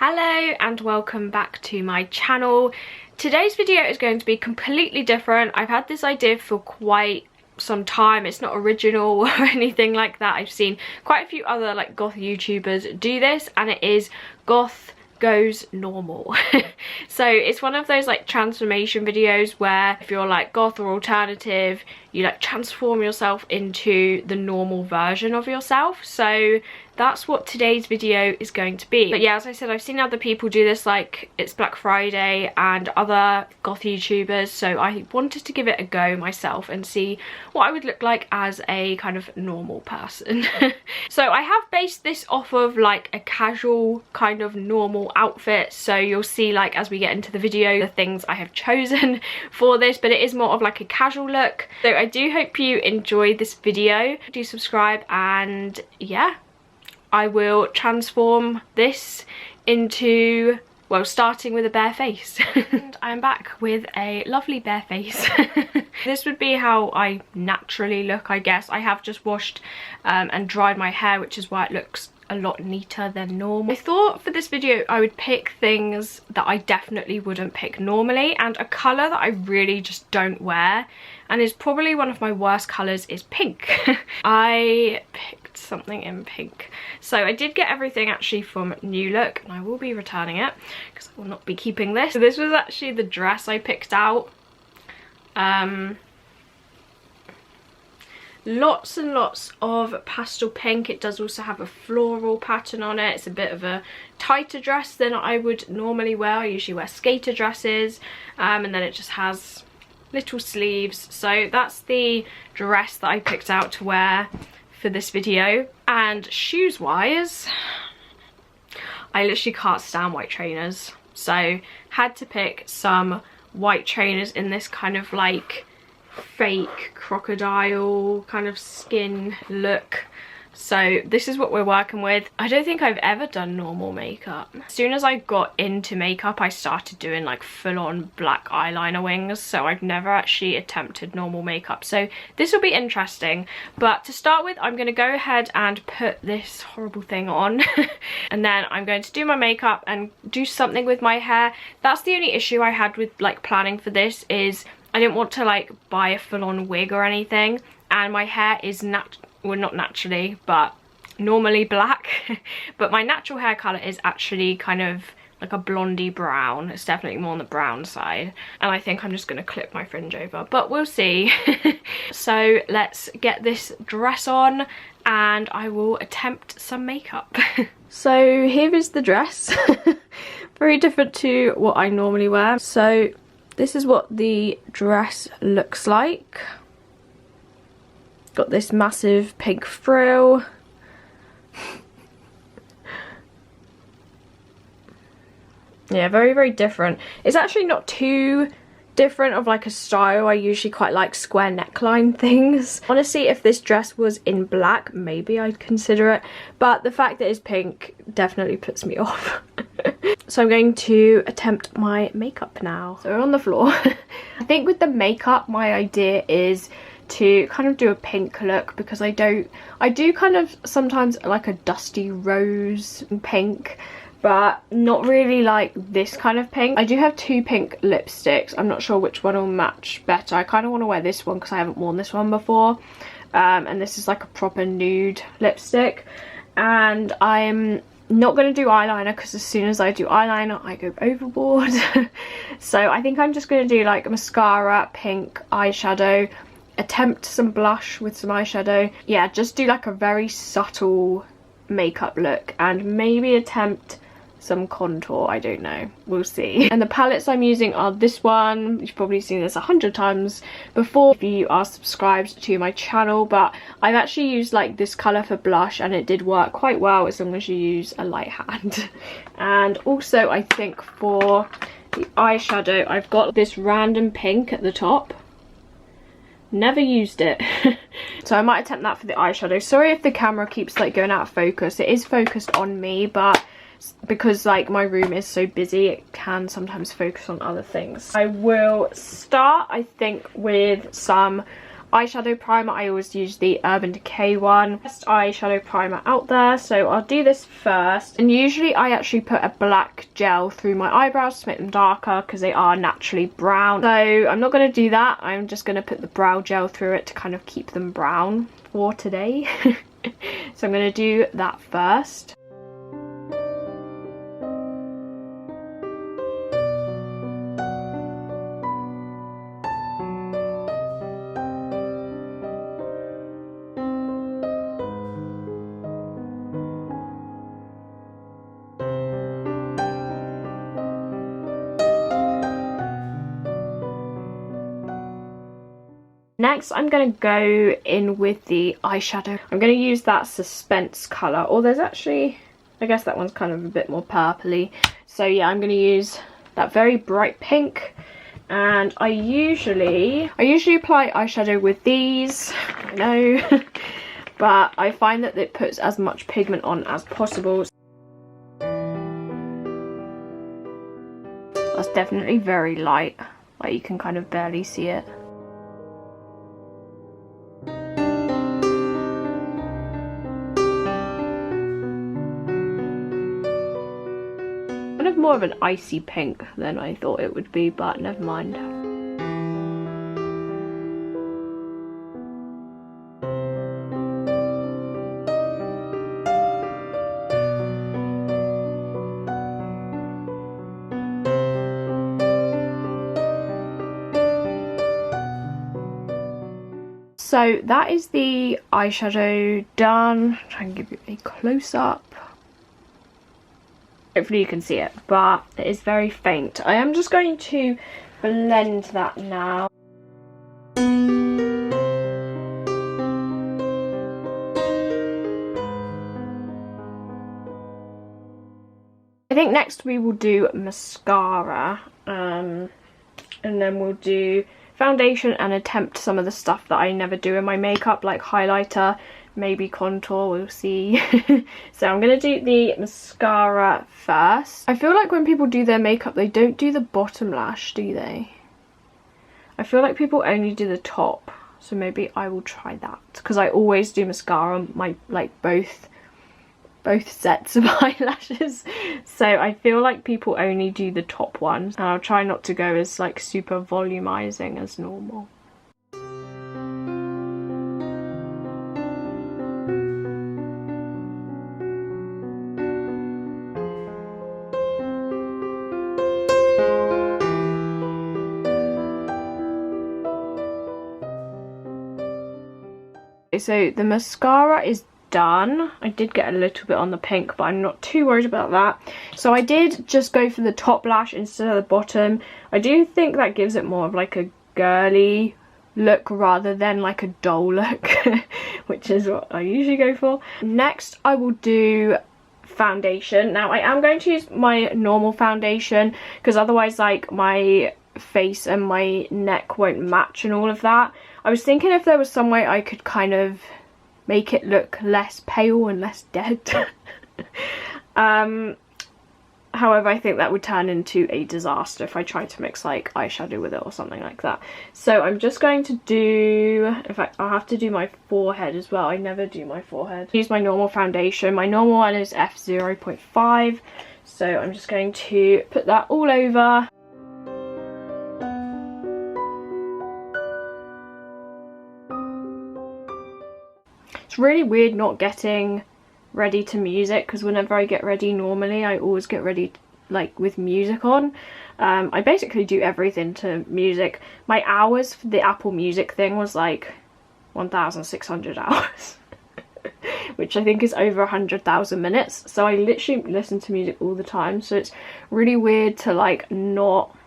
Hello and welcome back to my channel. Today's video is going to be completely different. I've had this idea for quite some time. It's not original or anything like that. I've seen quite a few other like goth YouTubers do this, and it is goth goes normal. So it's one of those like transformation videos where if you're like goth or alternative, you like transform yourself into the normal version of yourself. So that's what today's video is going to be. But yeah, as I said, I've seen other people do this, like it's Black Friday and other goth YouTubers, so I wanted to give it a go myself and see what I would look like as a kind of normal person. So I have based this off of like a casual kind of normal outfit, so you'll see like as we get into the video the things I have chosen for this, but it is more of like a casual look. So I do hope you enjoyed this video. Do subscribe, and yeah, I will transform this into, well, starting with a bare face. And I'm back with a lovely bare face. This would be how I naturally look, I guess. I have just washed and dried my hair, which is why it looks a lot neater than normal. I thought for this video I would pick things that I definitely wouldn't pick normally, and a colour that I really just don't wear, and is probably one of my worst colours, is pink. I picked something in pink. So I did get everything actually from New Look, and I will be returning it because I will not be keeping this. So this was actually the dress I picked out. Lots and lots of pastel pink. It does also have a floral pattern on it. It's a bit of a tighter dress than I would normally wear. I usually wear skater dresses, and then it just has little sleeves. So that's the dress that I picked out to wear for this video. And shoes wise, I literally can't stand white trainers, so had to pick some white trainers in this kind of like fake crocodile kind of skin look. So this is what we're working with. I don't think I've ever done normal makeup. As soon as I got into makeup, I started doing like full-on black eyeliner wings, so I've never actually attempted normal makeup. So this will be interesting. But to start with, I'm going to go ahead and put this horrible thing on. And then I'm going to do my makeup and do something with my hair. That's the only issue I had with like planning for this, is I didn't want to like buy a full-on wig or anything, and my hair is well, not naturally, but normally black. But my natural hair colour is actually kind of like a blondie brown. It's definitely more on the brown side, and I think I'm just going to clip my fringe over, but we'll see. So let's get this dress on and I will attempt some makeup. So here is the dress. Very different to what I normally wear. So this is what the dress looks like. Got this massive pink frill. Yeah, very, very different. It's actually not too different of like a style. I usually quite like square neckline things. Honestly, if this dress was in black, maybe I'd consider it, but the fact that it's pink definitely puts me off. So I'm going to attempt my makeup now. So we're on the floor. I think with the makeup, my idea is to kind of do a pink look, because I do kind of sometimes like a dusty rose pink, but not really like this kind of pink. I do have two pink lipsticks. I'm not sure which one will match better. I kind of want to wear this one because I haven't worn this one before, and this is like a proper nude lipstick. And I'm not going to do eyeliner because as soon as I do eyeliner I go overboard. So I think I'm just going to do like mascara, pink eyeshadow, attempt some blush with some eyeshadow. Yeah, just do like a very subtle makeup look, and maybe attempt some contour. I don't know, we'll see. And the palettes I'm using are this one. You've probably seen this 100 times before if you are subscribed to my channel, but I've actually used like this colour for blush, and it did work quite well as long as you use a light hand. And also I think for the eyeshadow I've got this random pink at the top. Never used it. So I might attempt that for the eyeshadow. Sorry if the camera keeps like going out of focus. It is focused on me, but because like my room is so busy, it can sometimes focus on other things. I will start, I think, with some eyeshadow primer, I always use the Urban Decay one. Best eyeshadow primer out there, so I'll do this first. And usually I actually put a black gel through my eyebrows to make them darker because they are naturally brown. So I'm not going to do that. I'm just going to put the brow gel through it to kind of keep them brown for today. So I'm going to do that first. Next, I'm going to go in with the eyeshadow. I'm going to use that Suspense colour. Or there's actually, I guess that one's kind of a bit more purpley. So yeah, I'm going to use that very bright pink. And I usually apply eyeshadow with these. I know. But I find that it puts as much pigment on as possible. That's definitely very light. Like you can kind of barely see it. Kind of more of an icy pink than I thought it would be, but never mind. So that is the eyeshadow done. Try and give you a close-up. Hopefully you can see it, but it is very faint. I am just going to blend that now. I think next we will do mascara, and then we'll do foundation and attempt some of the stuff that I never do in my makeup, like highlighter, maybe contour, we'll see. So I'm going to do the mascara first. I feel like when people do their makeup, they don't do the bottom lash, do they? I feel like people only do the top, so maybe I will try that, because I always do mascara on my, like, both sets of eyelashes, so I feel like people only do the top ones, and I'll try not to go as like super volumizing as normal. So the mascara is done. I did get a little bit on the pink, but I'm not too worried about that. So I did just go for the top lash instead of the bottom. I do think that gives it more of like a girly look rather than like a doll look, which is what I usually go for. Next I will do foundation. Now I am going to use my normal foundation because otherwise like my face and my neck won't match and all of that. I was thinking if there was some way I could kind of make it look less pale and less dead. However, I think that would turn into a disaster if I tried to mix like eyeshadow with it or something like that. So I'm just going to do, in fact I'll have to do my forehead as well. I never do my forehead. Use my normal foundation. My normal one is F0.5, so I'm just going to put that all over. It's really weird not getting ready to music, because whenever I get ready normally I always get ready like with music on. I basically do everything to music. My hours for the Apple Music thing was like 1,600 hours which I think is over 100,000 minutes, so I literally listen to music all the time, so it's really weird to like not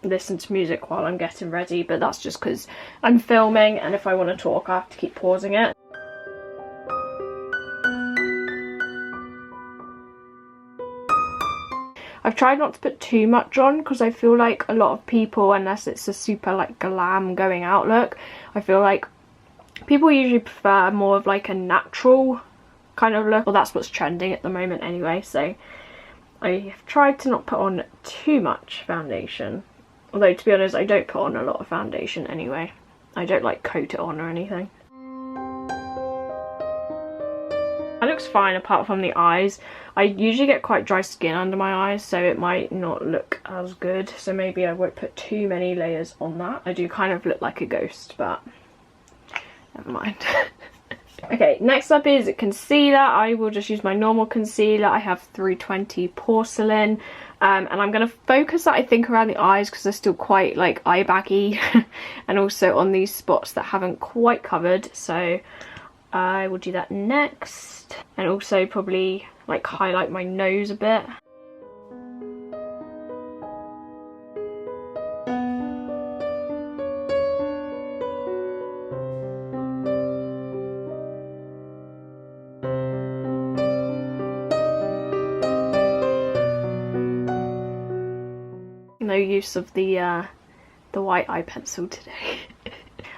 listen to music while I'm getting ready, but that's just because I'm filming and if I want to talk I have to keep pausing it. I've tried not to put too much on because I feel like a lot of people, unless it's a super like glam going out look, I feel like people usually prefer more of like a natural kind of look. Well, that's what's trending at the moment anyway, so I have tried to not put on too much foundation. Although to be honest, I don't put on a lot of foundation anyway. I don't like coat it on or anything. That looks fine apart from the eyes. I usually get quite dry skin under my eyes, so it might not look as good. So maybe I won't put too many layers on that. I do kind of look like a ghost, but never mind. Okay, next up is concealer. I will just use my normal concealer. I have 320 Porcelain. And I'm going to focus that, I think, around the eyes because they're still quite like eye baggy. And also on these spots that haven't quite covered. So I will do that next. And also probably like highlight my nose a bit. No use of the white eye pencil today.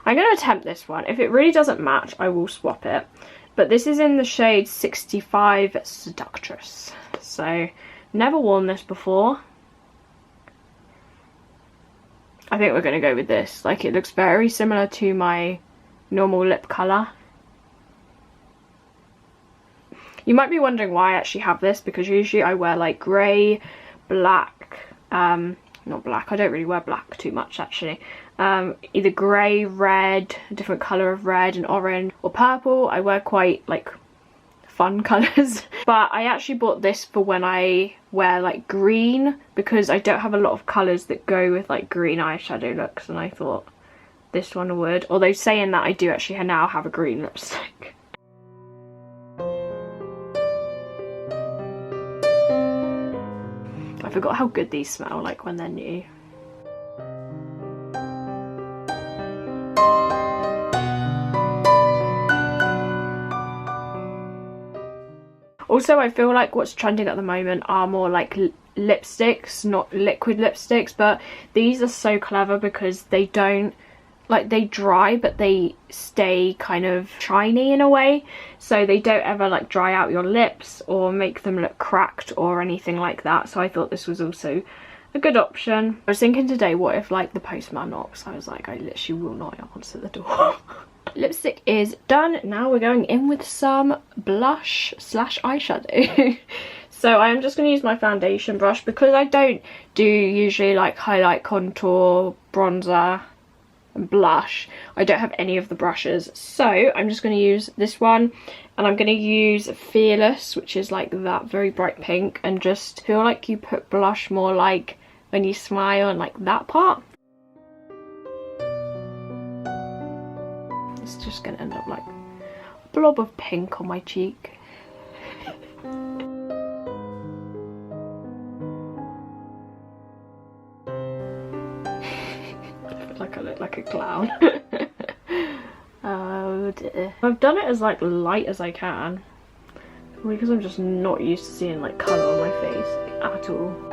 I'm going to attempt this one. If it really doesn't match, I will swap it. But this is in the shade 65 Seductress. So, never worn this before. I think we're going to go with this. Like, it looks very similar to my normal lip colour. You might be wondering why I actually have this, because usually I wear like grey, black, not black, I don't really wear black too much actually. Either grey, red, a different colour of red and orange, or purple. I wear quite like fun colours. But I actually bought this for when I wear like green, because I don't have a lot of colours that go with like green eyeshadow looks, and I thought this one would. Although saying that, I do actually now have a green lipstick. I forgot how good these smell like when they're new. Also, I feel like what's trending at the moment are more like lipsticks, not liquid lipsticks, but these are so clever because they don't, like, they dry but they stay kind of shiny in a way, so they don't ever like dry out your lips or make them look cracked or anything like that. So I thought this was also a good option. I was thinking today, what if like the postman knocks? I was like, I literally will not answer the door. Lipstick is done. Now we're going in with some blush slash eyeshadow. So I'm just going to use my foundation brush because I don't do usually like highlight, contour, bronzer and blush. I don't have any of the brushes, so I'm just going to use this one, and I'm going to use Fearless, which is like that very bright pink, and just feel like you put blush more like when you smile and like that part. It's just going to end up like a blob of pink on my cheek. Like I look like a clown. Oh dear. I've done it as like light as I can, because I'm just not used to seeing like colour on my face at all.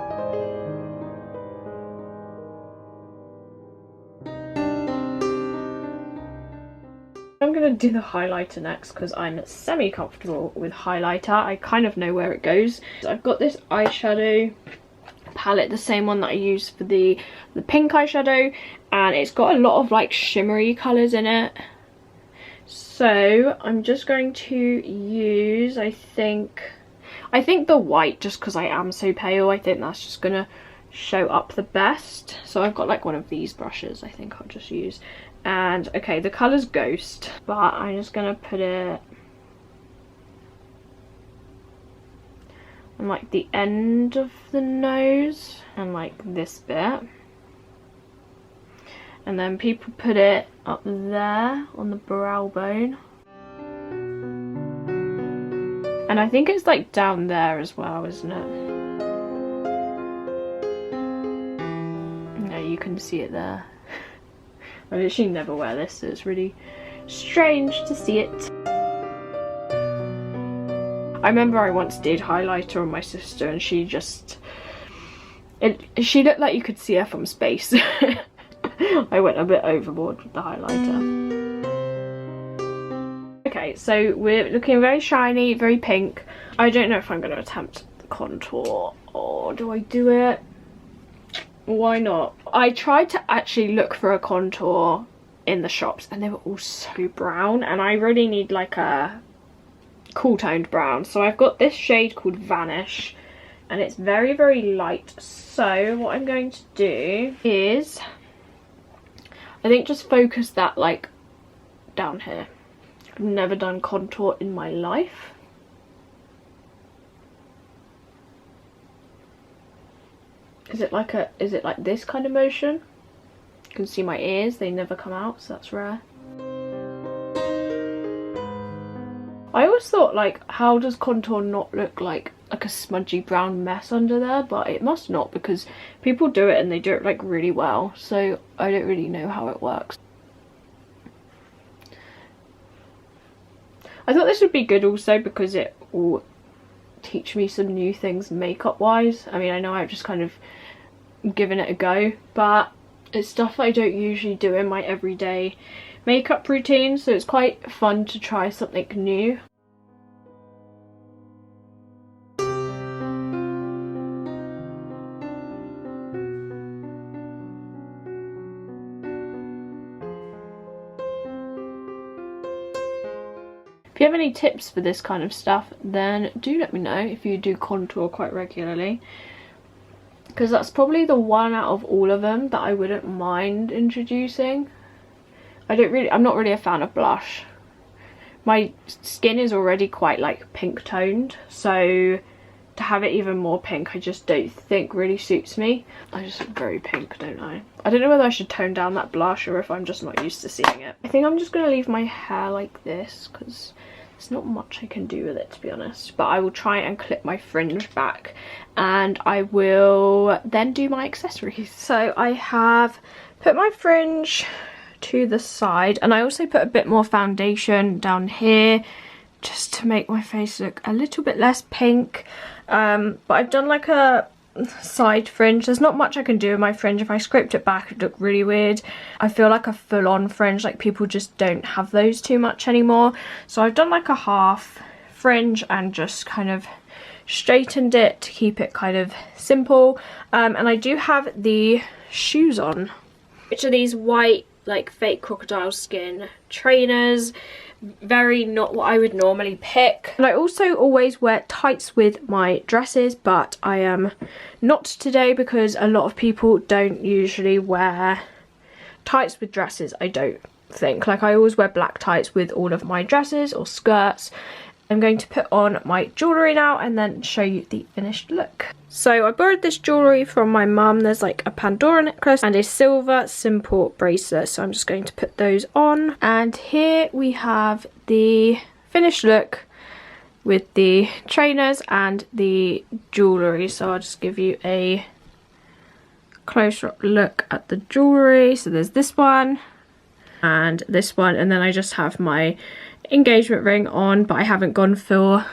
I'm going to do the highlighter next because I'm semi-comfortable with highlighter. I kind of know where it goes. So I've got this eyeshadow palette, the same one that I used for the pink eyeshadow, and it's got a lot of like shimmery colours in it. So I'm just going to use, I think the white, just because I am so pale. I think that's just going to show up the best. So I've got like one of these brushes I think I'll just use. And okay, the colour's Ghost, but I'm just going to put it on like the end of the nose and like this bit. And then people put it up there on the brow bone. And I think it's like down there as well, isn't it? No, you can see it there. I literally never wear this, so it's really strange to see it. I remember I once did highlighter on my sister, and she looked like you could see her from space. I went a bit overboard with the highlighter. Okay, so we're looking very shiny, very pink. I don't know if I'm going to attempt the contour, or do I do it? Why not? I tried to actually look for a contour in the shops, and they were all so brown, and I really need like a cool toned brown. So I've got this shade called Vanish, and it's very, very light. So what I'm going to do is, I think, just focus that like down here. I've never done contour in my life. Is it like this kind of motion? You can see my ears, they never come out, so that's rare. I always thought, like, how does contour not look like a smudgy brown mess under there? But it must not, because people do it and they do it like really well, so I don't really know how it works. I thought this would be good also because it will teach me some new things makeup wise. I mean, I know I've just kind of given it a go, but it's stuff I don't usually do in my everyday makeup routine, so it's quite fun to try something new. If you have any tips for this kind of stuff, then do let me know if you do contour quite regularly, because that's probably the one out of all of them that I wouldn't mind introducing. I'm not really a fan of blush. My skin is already quite like pink toned, so to have it even more pink I just don't think really suits me. I just look very pink, don't I? I don't know whether I should tone down that blush or if I'm just not used to seeing it. I think I'm just going to leave my hair like this because there's not much I can do with it, to be honest. But I will try and clip my fringe back, and I will then do my accessories. So I have put my fringe to the side, and I also put a bit more foundation down here just to make my face look a little bit less pink. But I've done like a side fringe. There's not much I can do with my fringe. If I scraped it back it'd look really weird. I feel like a full-on fringe, like people just don't have those too much anymore. So I've done like a half fringe and just kind of straightened it to keep it kind of simple. And I do have the shoes on, which are these white like fake crocodile skin trainers. Very not what I would normally pick. And I also always wear tights with my dresses, but I am not today because a lot of people don't usually wear tights with dresses, I don't think. Like, I always wear black tights with all of my dresses or skirts. I'm going to put on my jewellery now and then show you the finished look. So I borrowed this jewellery from my mum. There's like a Pandora necklace and a silver simple bracelet. So I'm just going to put those on. And here we have the finished look with the trainers and the jewellery. So I'll just give you a closer look at the jewellery. So there's this one and this one, and then I just have my engagement ring on, but I haven't gone for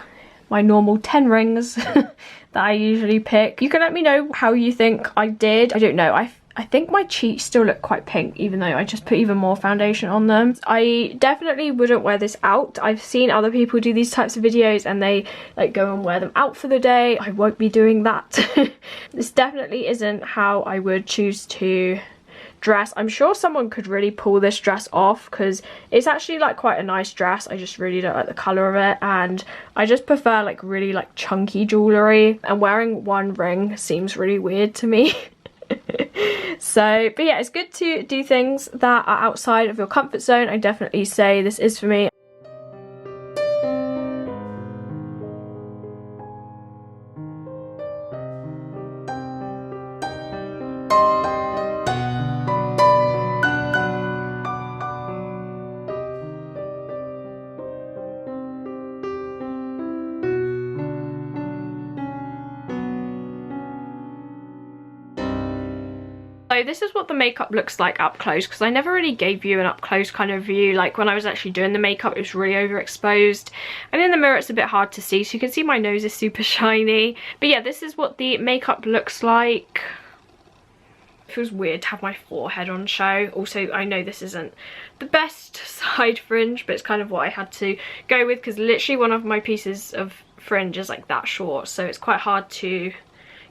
my normal 10 rings that I usually pick. You can let me know how you think I did. I don't know, I think my cheeks still look quite pink even though I just put even more foundation on them. I definitely wouldn't wear this out. I've seen other people do these types of videos and they like go and wear them out for the day. I won't be doing that. This definitely isn't how I would choose to dress. I'm sure someone could really pull this dress off because it's actually like quite a nice dress. I just really don't like the colour of it, and I just prefer like really like chunky jewellery, and wearing one ring seems really weird to me. So, but yeah, it's good to do things that are outside of your comfort zone. I definitely say this is for me. So this is what the makeup looks like up close, because I never really gave you an up close kind of view. Like when I was actually doing the makeup it was really overexposed, and in the mirror it's a bit hard to see, so you can see my nose is super shiny. But yeah, this is what the makeup looks like. It feels weird to have my forehead on show. Also, I know this isn't the best side fringe, but it's kind of what I had to go with because literally one of my pieces of fringe is like that short, so it's quite hard to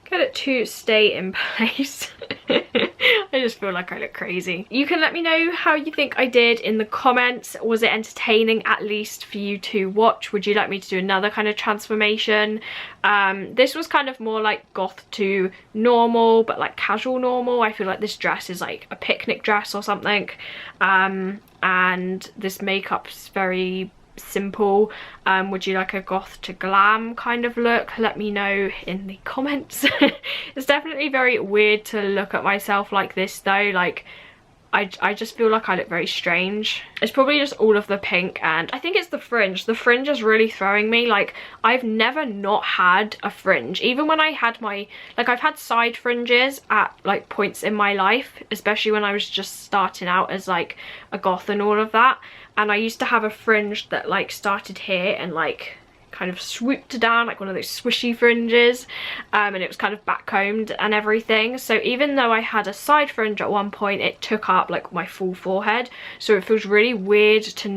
get it to stay in place. I just feel like I look crazy. You can let me know how you think I did in the comments. Was it entertaining at least for you to watch? Would you like me to do another kind of transformation? This was kind of more like goth to normal, but like casual normal. I feel like this dress is like a picnic dress or something. And this makeup's very simple. Would you like a goth to glam kind of look? Let me know in the comments. It's definitely very weird to look at myself like this though. Like I just feel like I look very strange. It's probably just all of the pink, and I think it's the fringe. The fringe is really throwing me. Like I've never not had a fringe. Even when I had my, like I've had side fringes at like points in my life, especially when I was just starting out as like a goth and all of that. And I used to have a fringe that like started here and like kind of swooped down, like one of those swishy fringes, and it was kind of backcombed and everything. So even though I had a side fringe at one point, it took up like my full forehead, so it feels really weird to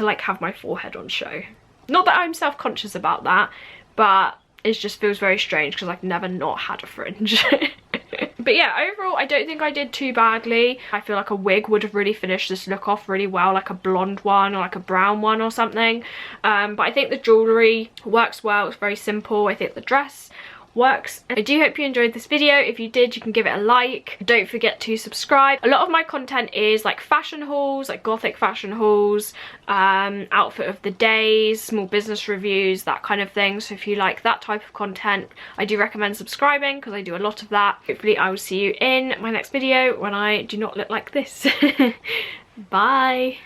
like have my forehead on show. Not that I'm self-conscious about that, but it just feels very strange because I've never not had a fringe. But yeah, overall I don't think I did too badly. I feel like a wig would have really finished this look off really well, like a blonde one or like a brown one or something. But I think the jewellery works well. It's very simple. I think the dress works. I do hope you enjoyed this video. If you did, you can give it a like. Don't forget to subscribe. A lot of my content is like fashion hauls, like gothic fashion hauls, outfit of the days, small business reviews, that kind of thing. So if you like that type of content, I do recommend subscribing because I do a lot of that. Hopefully I will see you in my next video when I do not look like this. Bye.